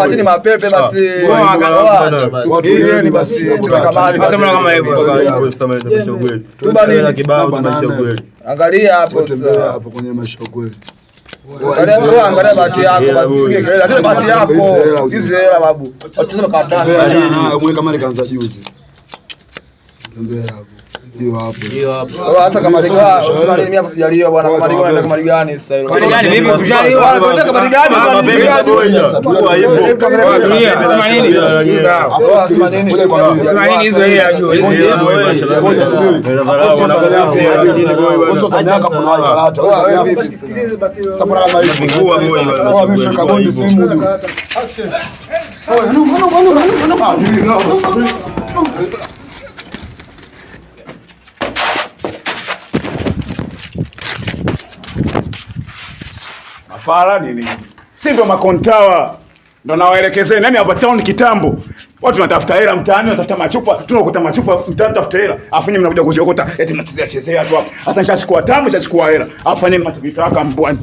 Acheni mapepe basi. Watulieni basi. Angalia hapo sasa. Hapo kwenye maisha kweli. Angalia bahati yako basi. Sipige kelele. Lakini bahati yako. Hizi hela babu. Wacheza makata. Mwe kama kaanza juzi. Tembea hapo. Hiyo hapo. Sasa kama liga, usema nini mimi hapo sijaliwa bwana, kama liga nataka kama gani sasa hilo. Kama gani mimi kujaliwa? Unataka kama gani? Kwa hivyo. Sema nini? Sema nini? Sema nini hizo hela juu? Mafala nini? Si ndio makontawa. Ndio nawaelekezeni nani hapa town kitambo. Watu tunatafuta hela mtaani, tunatafuta machupa, tunakuta machupa mtaani tafuta hela. Afu nyinyi mnakuja kuziokota eti mnachezea tu hapo. Sasa nishachukua tamu, nishachukua hela. Afu nyinyi mnachokitaka mbwani.